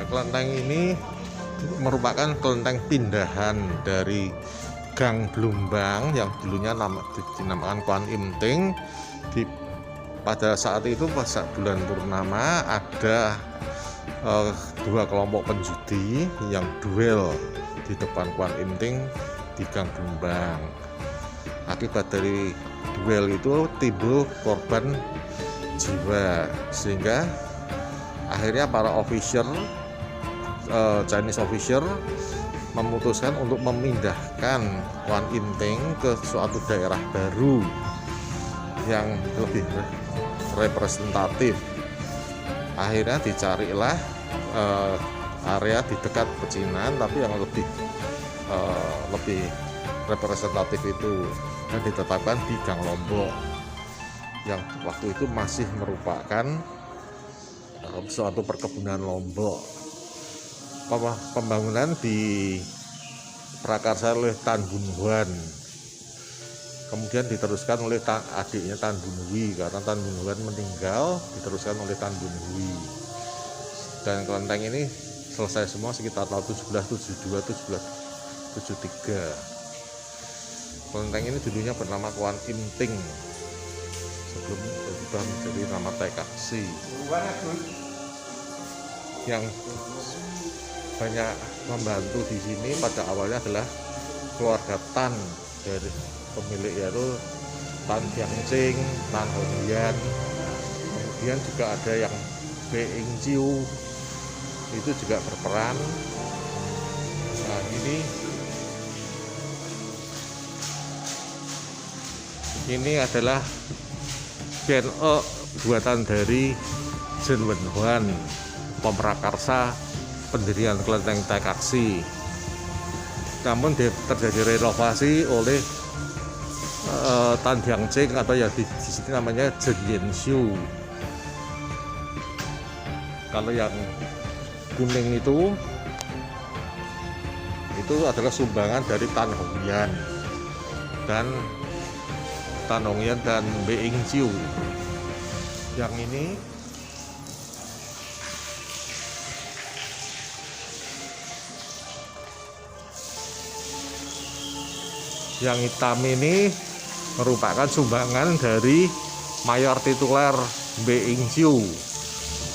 kelenteng ini merupakan kelenteng pindahan dari Gang Blumbang yang dulunya dinamakan Kwan Im Ting. Pada saat itu pas bulan purnama ada dua kelompok penjudi yang duel di depan Kwan Im Ting di Gang Blumbang. Akibat dari duel itu timbul korban jiwa, sehingga akhirnya para officer Chinese officer memutuskan untuk memindahkan Kwan Im Ting ke suatu daerah baru yang lebih representatif. Akhirnya dicarilah area di dekat pecinan tapi yang lebih representatif itu, dan ditetapkan di Gang Lombok yang waktu itu masih merupakan suatu perkebunan Lombok. Pembangunan diprakarsa oleh Tan Bun Huan, kemudian diteruskan oleh adiknya Tan Bun Hui. Karena Tan Bun Huan meninggal, diteruskan oleh Tan Bun Hui, dan kelenteng ini selesai semua sekitar tahun 1772-1773. Kelenteng ini dulunya bernama Kwan Im Ting sebelum berubah menjadi nama Taikaksi. Yang banyak membantu di sini pada awalnya adalah keluarga Tan, dari pemilik yaitu Tan Jiangqing, Tan Hongyan. Kemudian juga ada yang Being Chiu, itu juga berperan. Nah, ini adalah PNE buatan dari Zhen Wenhuan, pemrakarsa pendirian kelenteng Taikaksi. Namun terjadi renovasi oleh Tan Jiangqing, atau ya di sini namanya Zhen Yanxiu. Kalau yang kuning itu adalah sumbangan dari Tan Hongyan dan Being Chiu. Yang ini yang hitam ini merupakan sumbangan dari mayor tituler Being Chiu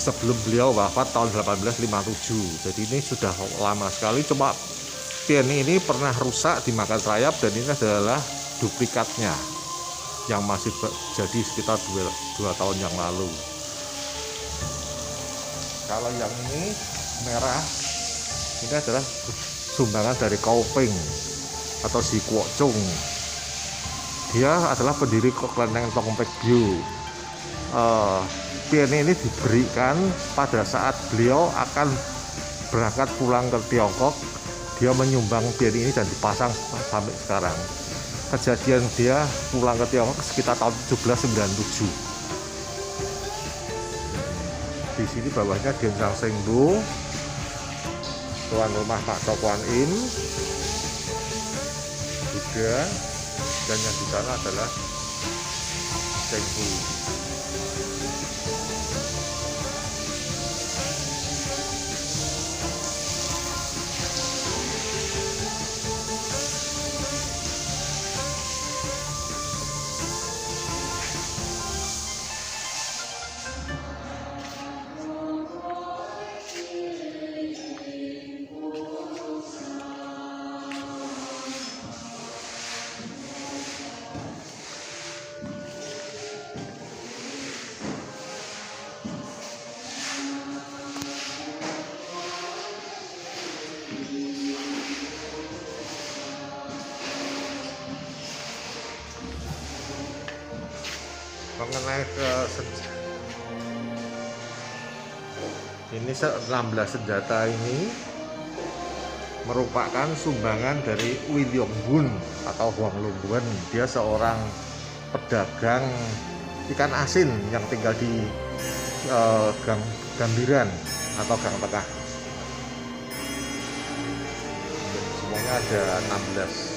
sebelum beliau wafat tahun 1857. Jadi ini sudah lama sekali, cuma pian ini pernah rusak dimakan rayap, dan ini adalah duplikatnya yang masih jadi sekitar 2 tahun yang lalu. Kalau yang ini merah, ini adalah sumbangan dari Kaoping atau Si Kuok Chung. Dia adalah pendiri kelenteng Tong Pek Gyu. Pian ini diberikan pada saat beliau akan berangkat pulang ke Tiongkok. Dia menyumbang pian ini dan dipasang sampai sekarang. Kejadian dia pulang ke Tiongkok sekitar tahun 1797. Di sini bawahnya Gensang Sengbu, tuan rumah Pak Chok Kwan Im juga, dan yang di sana adalah Sengbu. Mengenai ini 16 senjata ini merupakan sumbangan dari William Bun atau Huang Longguan. Dia seorang pedagang ikan asin yang tinggal di Gang Gambiran atau Gang Tengah. Semuanya ada 16.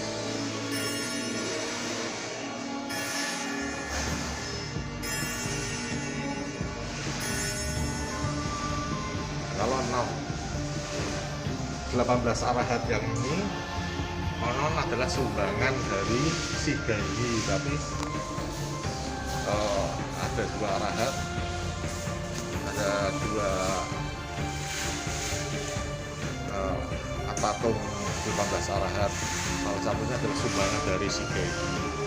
Kalau 18 Arahat yang ini konon adalah sumbangan dari si Gandhi, tapi ada 2 Arahat, ada 2 patung 18 Arahat. Salah satunya adalah sumbangan dari si Gandhi.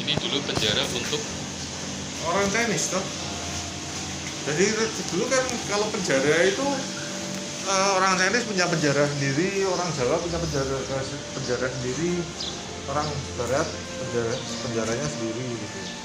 Ini dulu penjara untuk Orang Chinese toh. Jadi dulu kan kalau penjara itu orang Chinese punya penjara sendiri, orang Jawa punya penjara sendiri, orang Barat penjaranya sendiri gitu.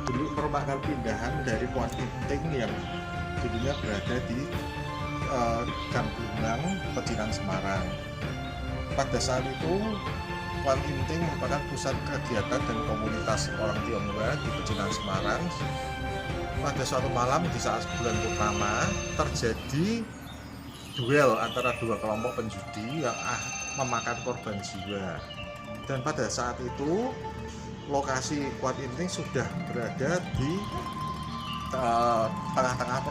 Dulu merupakan pindahan dari Kuan Inting yang dulunya berada di Gang Bunang, Pecinan, Semarang. Pada saat itu Kuan Inting merupakan pusat kegiatan dan komunitas orang Tionghoa di Pecinan, Semarang. Pada suatu malam di saat bulan purnama terjadi duel antara 2 kelompok penjudi yang memakan korban jiwa. Dan pada saat itu lokasi Kuan Inting sudah berada di tengah-tengah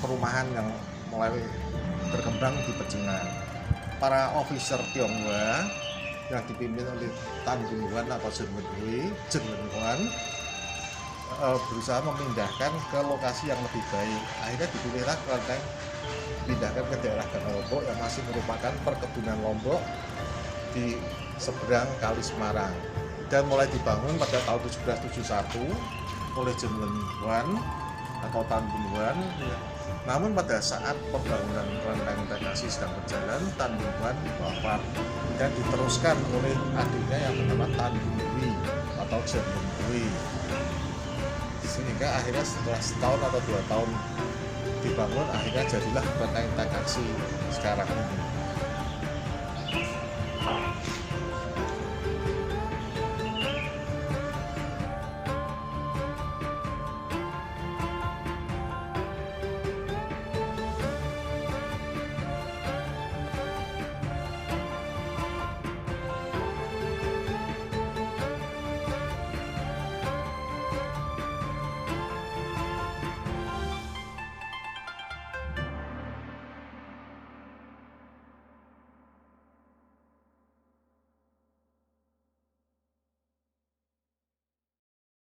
perumahan yang mulai berkembang di Pecinan. Para officer Tionghoa yang dipimpin oleh Tan Bun Wan atau Chen Wen berusaha memindahkan ke lokasi yang lebih baik. Akhirnya dipilihlah kelenteng dipindahkan ke daerah Danau Lombok yang masih merupakan perkebunan Lombok di seberang Kali Semarang, dan mulai dibangun pada tahun 1771 oleh Chen Wen atau Tan Bun Wan. Namun pada saat pembangunan kelenteng Tekasi sedang berjalan, Tan Bun Wan wafat dan diteruskan oleh adiknya yang bernama Tan Bun Hui atau Chen Bun Hui. Sehingga akhirnya setelah setahun atau 2 tahun dibangun, akhirnya jadilah kelenteng Tekasi sekarang ini.